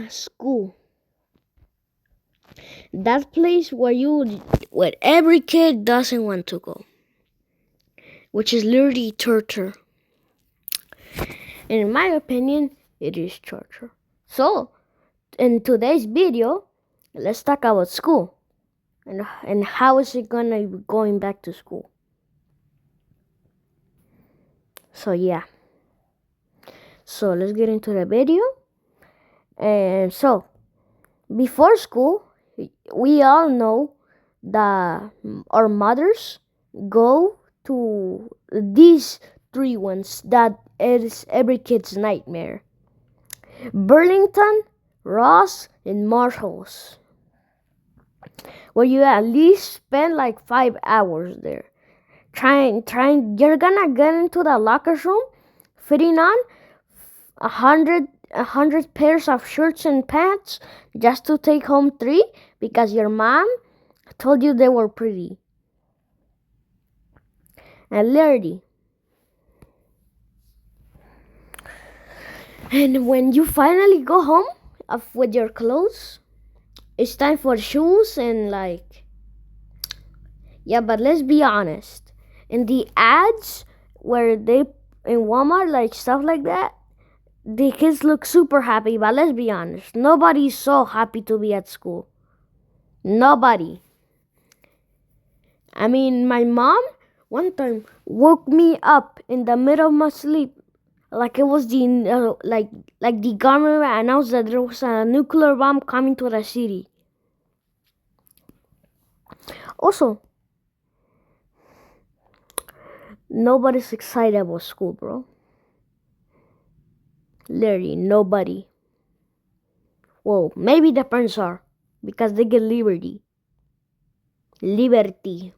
School. That place where every kid doesn't want to go, which is literally torture. And in my opinion, it is torture. So, in today's video, let's talk about school and how is it gonna be going back to school. So yeah. So let's get into the video. And so, before school, we all know that our mothers go to these three ones that is every kid's nightmare: Burlington, Ross, and Marshalls, where you at least spend like 5 hours there. You're gonna get into the locker room, fitting on a hundred pairs of shirts and pants just to take home 3 because your mom told you they were pretty. And literally. And when you finally go home with your clothes, it's time for shoes and yeah, but let's be honest. In the ads where they in Walmart, like stuff like that, the kids look super happy, but let's be honest. Nobody's so happy to be at school. Nobody. I mean, my mom one time woke me up in the middle of my sleep, like it was like the government announced that there was a nuclear bomb coming to the city. Also, nobody's excited about school, bro. Literally, nobody. Well, maybe the parents are, because they get liberty. Liberty.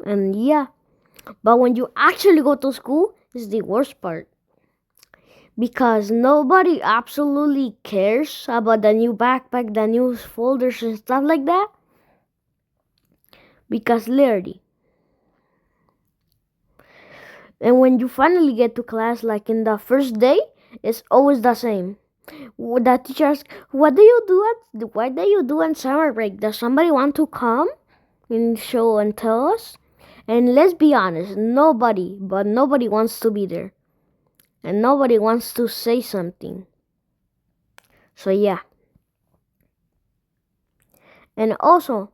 And yeah, but when you actually go to school, it's the worst part. Because nobody absolutely cares about the new backpack, the new folders and stuff like that. Because literally. And when you finally get to class, like in the first day, it's always the same. The teacher asks, what do you do on summer break? Does somebody want to come and show and tell us? And let's be honest, nobody wants to be there. And nobody wants to say something. So yeah. And also,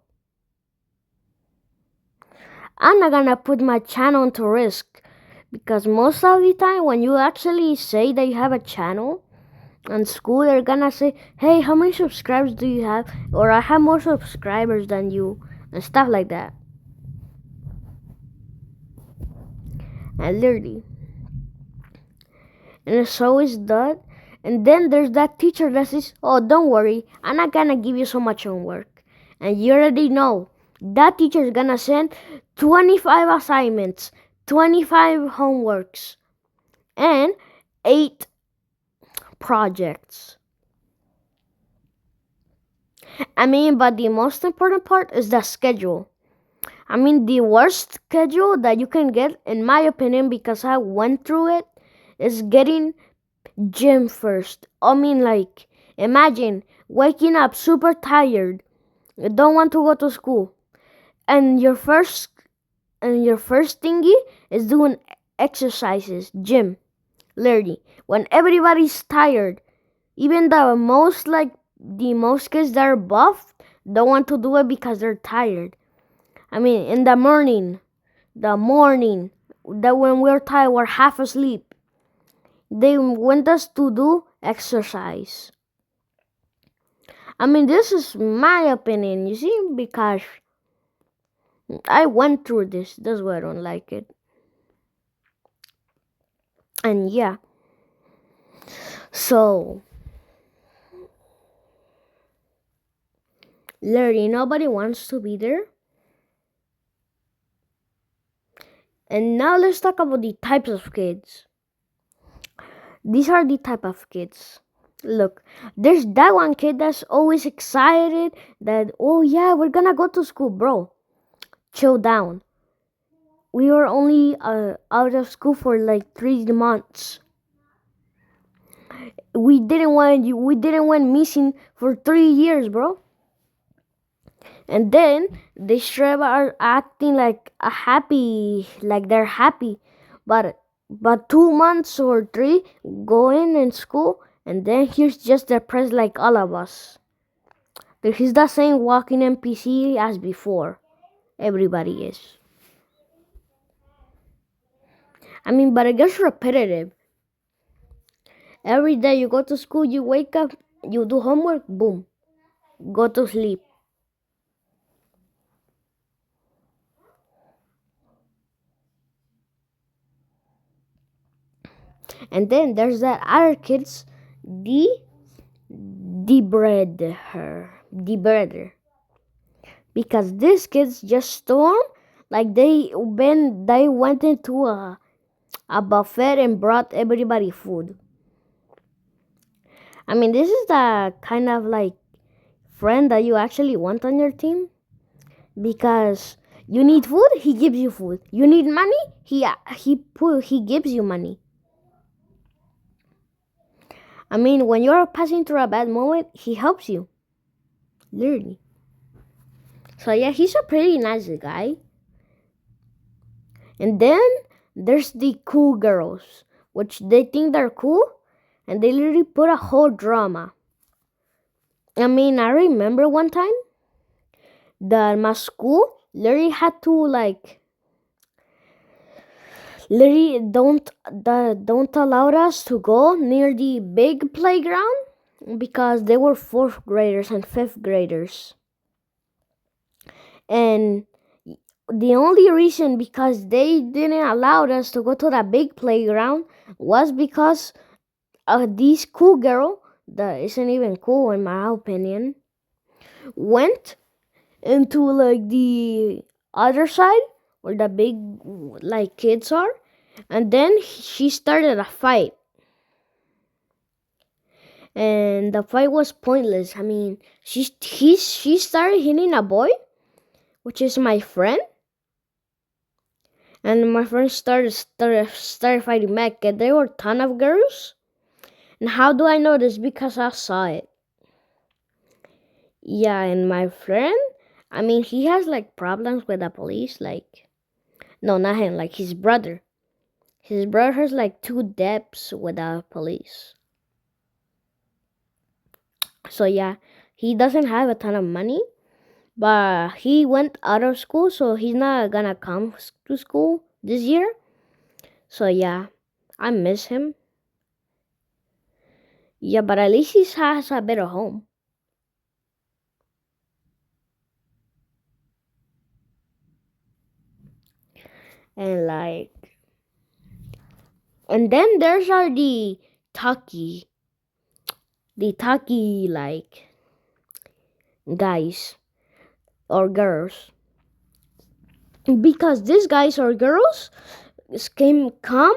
I'm not gonna put my channel into risk, because most of the time when you actually say that you have a channel on school, they're gonna say, hey, how many subscribers do you have? Or I have more subscribers than you, and stuff like that. And literally. And it's always that. And then there's that teacher that says, oh, don't worry, I'm not gonna give you so much homework. And you already know that teacher is gonna send 25 assignments, 25 homeworks, and 8 projects. I mean, but the most important part is the schedule. I mean, the worst schedule that you can get, in my opinion, because I went through it, is getting gym first. I mean, like, imagine waking up super tired, you don't want to go to school, and your first thingy is doing exercises, gym. Literally, when everybody's tired, even the most kids that are buff don't want to do it because they're tired. I mean, in the morning, that when we're tired, we're half asleep, they want us to do exercise. I mean, this is my opinion, you see, because I went through this. That's why I don't like it. And yeah. So, literally, nobody wants to be there. And now let's talk about the types of kids. These are the type of kids. Look, there's that one kid that's always excited that, oh yeah, we're gonna go to school, bro. Chill down. we were only out of school for like 3 months. We didn't went missing for 3 years, bro. And then they straight are acting like a happy, like they're happy, but 2 months or three going in school, and then he's just depressed like all of us. He's the same walking NPC as before. Everybody is. I mean, but it gets repetitive. Every day you go to school, you wake up, you do homework, boom, go to sleep. And then there's that other kids, the brother, because these kids just storm like they went into a buffet and brought everybody food. I mean, this is the kind of like friend that you actually want on your team, because you need food, he gives you food. You need money, he gives you money. I mean, when you're passing through a bad moment, he helps you. Literally. So yeah, he's a pretty nice guy. And then there's the cool girls, which they think they're cool, and they literally put a whole drama. I mean, I remember one time that my school literally had to like literally don't allow us to go near the big playground because they were fourth graders and fifth graders. And the only reason because they didn't allow us to go to that big playground was because this cool girl that isn't even cool in my opinion went into like the other side where the big like kids are, and then she started a fight, and the fight was pointless. I mean, she started hitting a boy, which is my friend, and my friend started fighting back, and there were a ton of girls. And how do I know this? Because I saw it. Yeah, and my friend, I mean, he has like problems with the police. Like, no, not him. Like his brother. His brother has like two debts with the police. So yeah, he doesn't have a ton of money, but he went out of school, so he's not gonna come to school this year. So yeah, I miss him. Yeah, but at least he has a better home. And like, and then there's are talkie, the talkie like guys or girls, because these guys or girls came come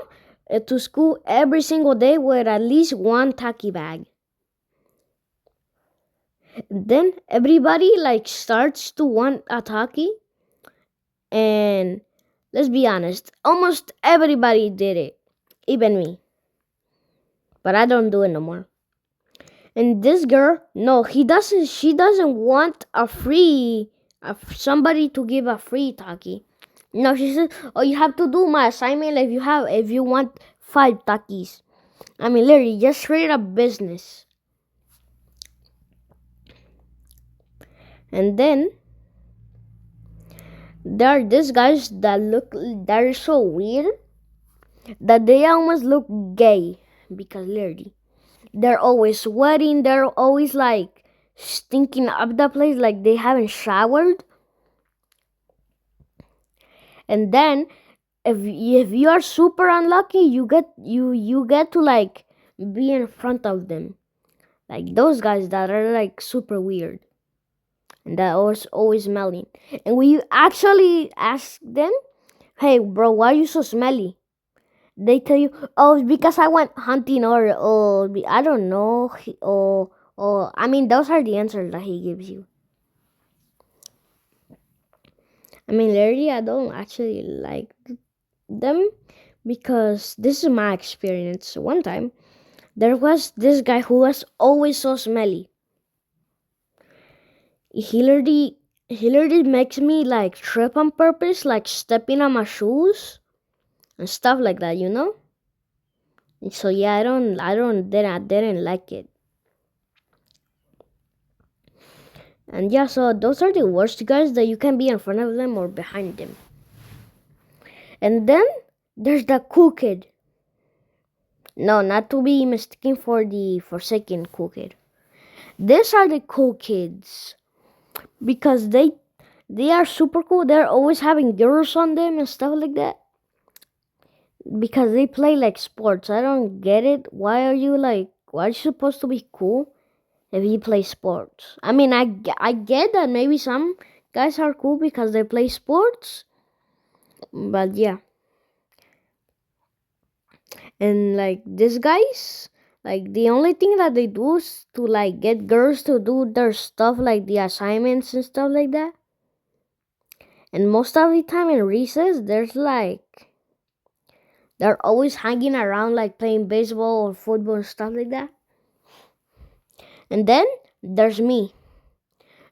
to school every single day with at least one tacky bag. Then everybody like starts to want a tacky, and let's be honest, almost everybody did it, even me. But I don't do it no more. And this girl, no, he doesn't. She doesn't want somebody to give a free taki. No, she says, "Oh, you have to do my assignment if you want 5 takis." I mean, literally, just straight up business. And then there are these guys that are so weird that they almost look gay, because literally they're always sweating. They're always like stinking up the place like they haven't showered. And then if you are super unlucky, you get to like be in front of them, like those guys that are like super weird and that was always smelling. And when you actually ask them, "Hey, bro, why are you so smelly?" They tell you, "Oh, it's because I went hunting," or I don't know, or I mean, those are the answers that he gives you. I mean, literally, I don't actually like them because this is my experience. One time, there was this guy who was always so smelly. He literally, he literally makes me like trip on purpose, like stepping on my shoes and stuff like that, you know. And so yeah, I didn't like it. And yeah, so those are the worst guys that you can be in front of them or behind them. And then there's the cool kid. No, not to be mistaken for the forsaken cool kid. These are the cool kids because they are super cool. They're always having girls on them and stuff like that because they play like sports. I don't get it. Why are you supposed to be cool if you play sports? I mean, I get that maybe some guys are cool because they play sports, but yeah. And like these guys, like the only thing that they do is to like get girls to do their stuff, like the assignments and stuff like that. And most of the time in recess, they're always hanging around, like playing baseball or football and stuff like that. And then there's me,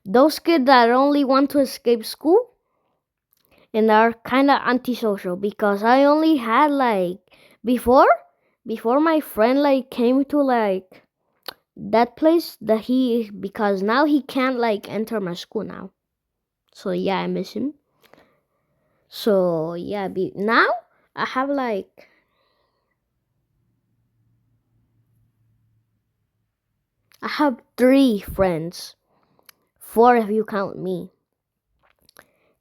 those kids that only want to escape school and are kind of antisocial because I only had like before before my friend like came to like that place that he, because now he can't like enter my school now. So yeah, I miss him. So yeah, now I have like I have 3 friends, 4 if you count me.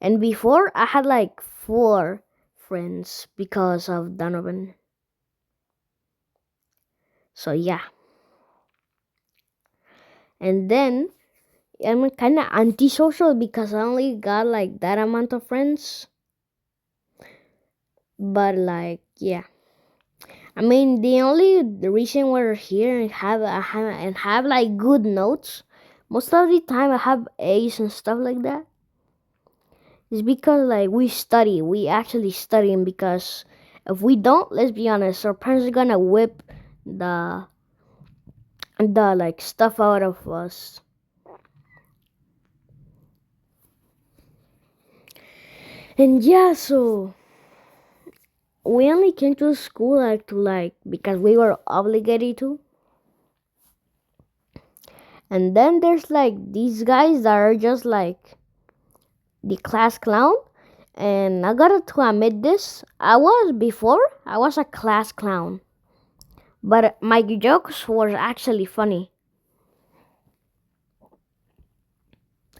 And before I had like 4 friends because of Donovan. So yeah. And then I'm kind of antisocial because I only got like that amount of friends. But like yeah, I mean the reason we're here and have like good notes, most of the time I have A's and stuff like that, is because like we actually studying, because if we don't, let's be honest, our parents are gonna whip the like stuff out of us. And yeah, so we only came to school like to like because we were obligated to. And then there's like these guys that are just like the class clown. And I gotta to admit this, I was a class clown, but my jokes were actually funny,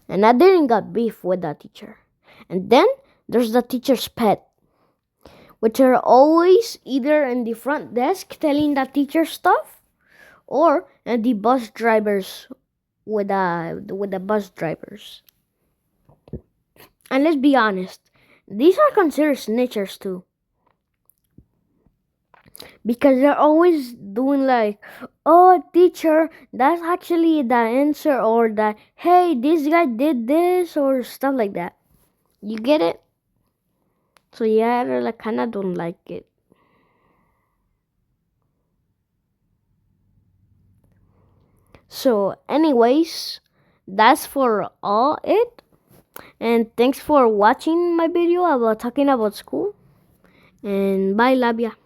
and I didn't got beef with the teacher. And then there's the teacher's pet, which are always either in the front desk telling the teacher stuff, or in the bus drivers with the bus drivers. And let's be honest, these are considered snitchers too, because they're always doing like, oh teacher, that's actually the answer, or that, hey, this guy did this, or stuff like that. You get it? So yeah, I like kind of don't like it. So anyways, that's for all it. And thanks for watching my video about talking about school. And bye, Labia.